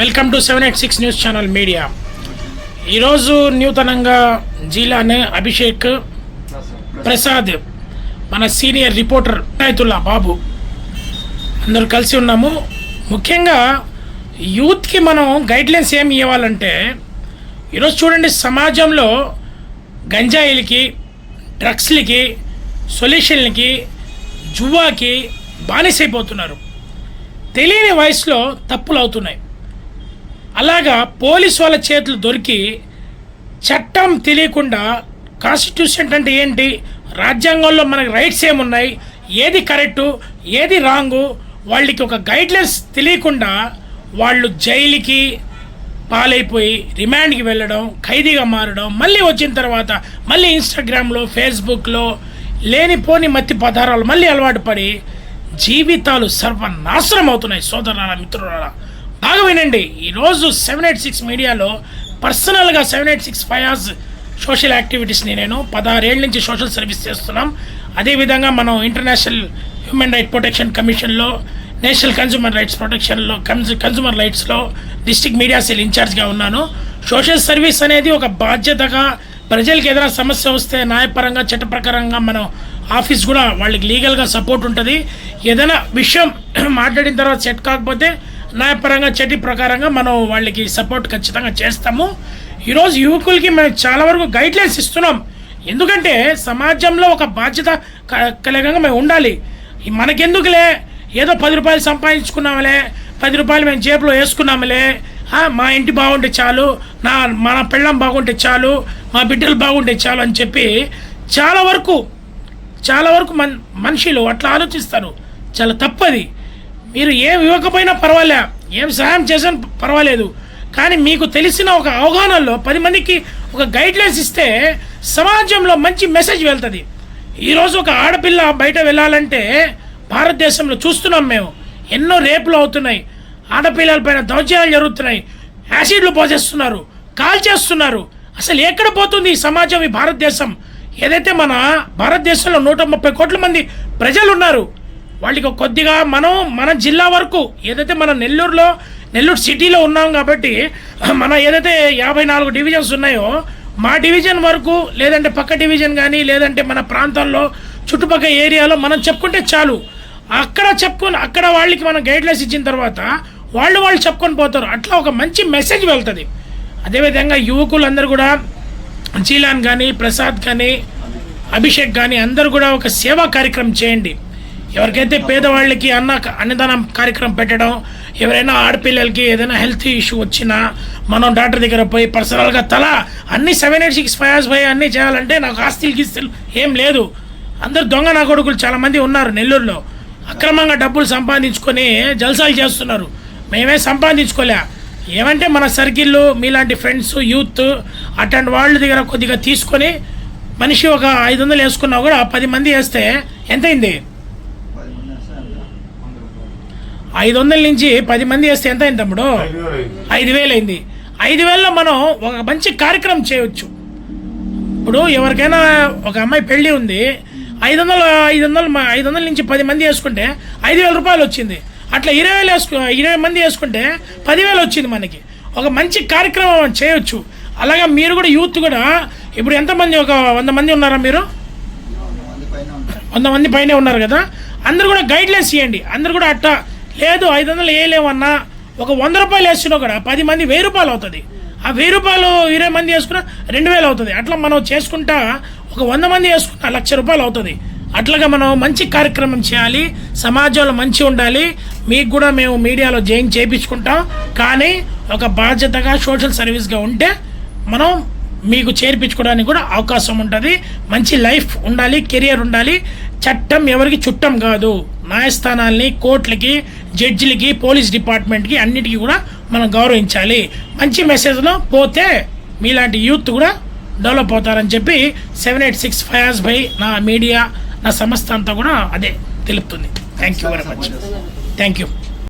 Welcome to 786 news channel media. ఈరోజు నూతనంగా జిల్లాను అభిషేక్ ప్రసాద్, మన సీనియర్ రిపోర్టర్ రైతుల్లా బాబు అందరూ కలిసి ఉన్నాము. ముఖ్యంగా యూత్కి మనం గైడ్లైన్స్ ఏమి ఇవ్వాలంటే, ఈరోజు చూడండి, సమాజంలో గంజాయిలకి, డ్రగ్స్లకి, సొల్యూషన్లకి, జువాకి బానిసైపోతున్నారు. తెలియని వయసులో తప్పులు అవుతున్నాయి. అలాగా పోలీసు వాళ్ళ చేతులు దొరికి చట్టం తెలియకుండా, కాన్స్టిట్యూషన్ అంటే ఏంటి, రాజ్యాంగంలో మనకి రైట్స్ ఏమున్నాయి, ఏది కరెక్టు ఏది రాంగు, వాళ్ళకి ఒక గైడ్లైన్స్ తెలియకుండా వాళ్ళు జైలుకి పాలైపోయి రిమాండ్కి వెళ్ళడం, ఖైదీగా మారడం, మళ్ళీ వచ్చిన తర్వాత మళ్ళీ ఇన్స్టాగ్రామ్లో, ఫేస్బుక్లో లేనిపోని మత్తి పదార్థాలు మళ్ళీ అలవాటు పడి జీవితాలు సర్వనాశనం అవుతున్నాయి. సోదరులారా, మిత్రులారా, బాగా వినండి. ఈరోజు 786 మీడియాలో పర్సనల్గా 786 ఫయాజ్ సోషల్ యాక్టివిటీస్ని నేను 16 ఏళ్ళ నుంచి సోషల్ సర్వీస్ చేస్తున్నాం. అదేవిధంగా మనం ఇంటర్నేషనల్ హ్యూమన్ రైట్ ప్రొటెక్షన్ కమిషన్లో, నేషనల్ కన్జ్యూమర్ రైట్స్ ప్రొటెక్షన్లో, కన్జ్యూమర్ రైట్స్లో డిస్ట్రిక్ట్ మీడియా సెల్ ఇన్ఛార్జ్గా ఉన్నాను. సోషల్ సర్వీస్ అనేది ఒక బాధ్యతగా, ప్రజలకు ఏదైనా సమస్య వస్తే న్యాయపరంగా, చట్టప్రకారంగా మనం ఆఫీస్ కూడా వాళ్ళకి లీగల్గా సపోర్ట్ ఉంటుంది. ఏదైనా విషయం మాట్లాడిన తర్వాత సెట్ కాకపోతే న్యాయపరంగా, చట్ట ప్రకారంగా మనం వాళ్ళకి సపోర్ట్ ఖచ్చితంగా చేస్తాము. ఈరోజు యువకులకి మేము చాలా వరకు గైడ్లైన్స్ ఇస్తున్నాం. ఎందుకంటే సమాజంలో ఒక బాధ్యత కలిగంగా మేము ఉండాలి. మనకెందుకులే, ఏదో 10 రూపాయలు సంపాదించుకున్నామలే, 10 రూపాయలు మేము జేబులో వేసుకున్నామలే, మా ఇంటి బాగుంటే చాలు, మన పెళ్ళం బాగుంటే చాలు, మా బిడ్డలు బాగుంటే చాలు అని చెప్పి చాలా వరకు మనుషులు అట్లా ఆలోచిస్తారు. చాలా తప్పది. మీరు ఏం ఇవ్వకపోయినా పర్వాలే, ఏం సహాయం చేసినా పర్వాలేదు, కానీ మీకు తెలిసిన ఒక అవగాహనలో 10 మందికి ఒక గైడ్లైన్స్ ఇస్తే సమాజంలో మంచి మెసేజ్ వెళ్తుంది. ఈరోజు ఒక ఆడపిల్ల బయట వెళ్ళాలంటే భారతదేశంలో చూస్తున్నాం మేము, ఎన్నో రేపులు అవుతున్నాయి, ఆడపిల్లల పైన దౌర్జన్యాలు జరుగుతున్నాయి, యాసిడ్లు పోసేస్తున్నారు, కాల్ చేస్తున్నారు. అసలు ఎక్కడ పోతుంది ఈ సమాజం, ఈ భారతదేశం? ఏదైతే మన భారతదేశంలో 130 కోట్ల మంది ప్రజలు ఉన్నారు, వాళ్ళకి కొద్దిగా మన జిల్లా వరకు, ఏదైతే మన నెల్లూరు సిటీలో ఉన్నాం కాబట్టి మన ఏదైతే 54 డివిజన్స్ ఉన్నాయో, మా డివిజన్ వరకు, లేదంటే పక్క డివిజన్ కానీ, లేదంటే మన ప్రాంతాల్లో చుట్టుపక్కల ఏరియాలో మనం చెప్పుకుంటే చాలు. అక్కడ వాళ్ళకి మనం గైడ్లైన్స్ ఇచ్చిన తర్వాత వాళ్ళు చెప్పుకొని పోతారు. అట్లా ఒక మంచి మెసేజ్ వెళ్తుంది. అదేవిధంగా యువకులందరూ కూడా, జీలాన్ కానీ, ప్రసాద్ కానీ, అభిషేక్ కానీ, అందరూ కూడా ఒక సేవా కార్యక్రమం చేయండి. ఎవరికైతే పేదవాళ్ళకి అన్నదానం కార్యక్రమం పెట్టడం, ఎవరైనా ఆడపిల్లలకి ఏదైనా హెల్త్ ఇష్యూ వచ్చినా మనం డాక్టర్ దగ్గర పోయి పర్సనల్గా అన్ని 786 ఫయాజ్ భయ్ అన్నీ చేయాలంటే నాకు ఆస్తులు గీస్తులు ఏం లేదు. అందరు దొంగ నా కొడుకులు చాలామంది ఉన్నారు నెల్లూరులో, అక్రమంగా డబ్బులు సంపాదించుకొని జల్సాలు చేస్తున్నారు. మేమే సంపాదించుకోలే. ఏమంటే మన సర్కిల్లో మీలాంటి ఫ్రెండ్స్, యూత్ అట్లాంటి వాళ్ళ దగ్గర కొద్దిగా తీసుకొని, మనిషి ఒక 500 వేసుకున్నా కూడా 10 మంది వేస్తే ఎంతైంది? 500 నుంచి 10 మంది వేస్తే ఎంత అయింది తమ్ముడు? 5,000 అయింది. 5,000లో మనం ఒక మంచి కార్యక్రమం చేయవచ్చు. ఇప్పుడు ఎవరికైనా ఒక అమ్మాయి పెళ్ళి ఉంది, 500 నుంచి 10 మంది వేసుకుంటే 5,000 రూపాయలు వచ్చింది. అట్లా 20 మంది వేసుకుంటే 10,000 వచ్చింది. మనకి ఒక మంచి కార్యక్రమం చేయొచ్చు. అలాగా మీరు కూడా, యూత్ కూడా, ఇప్పుడు ఎంతమంది, ఒక 100 మంది ఉన్నారా మీరు? 100 మంది పైనే ఉన్నారు కదా. అందరూ కూడా గైడ్లైన్స్ ఇవ్వండి. అందరూ కూడా అట్టా లేదు 500 వేయలేమన్నా, ఒక 100 రూపాయలు వేస్తున్నా కూడా 10 మంది 1000 రూపాయలు అవుతుంది. ఆ 1000 రూపాయలు 20 మంది వేసుకున్నా 2,000 అవుతుంది. అట్లా మనం చేసుకుంటా ఒక 100 మంది వేసుకున్నా 1,00,000 రూపాయలు అవుతుంది. అట్లాగా మనం మంచి కార్యక్రమం చేయాలి, సమాజంలో మంచి ఉండాలి. మీకు కూడా మేము మీడియాలో జాయిన్ చేయించుకుంటాం, కానీ ఒక బాధ్యతగా సోషల్ సర్వీస్గా ఉంటే మనం మీకు చేర్పించుకోవడానికి కూడా అవకాశం ఉంటుంది. మంచి లైఫ్ ఉండాలి, కెరియర్ ఉండాలి. చట్టం ఎవరికి చుట్టం కాదు. న్యాయస్థానాల్ని, కోర్టులకి, జడ్జిలకి, పోలీస్ డిపార్ట్మెంట్కి అన్నిటికీ కూడా మనం గౌరవించాలి. మంచి మెసేజ్లో పోతే మీలాంటి యూత్ కూడా డెవలప్ అవుతారని చెప్పి 786 ఫయాజ్ భయ్, నా మీడియా, నా సంస్థ అంతా కూడా అదే తెలుపుతుంది. Thank you very much. Thank you.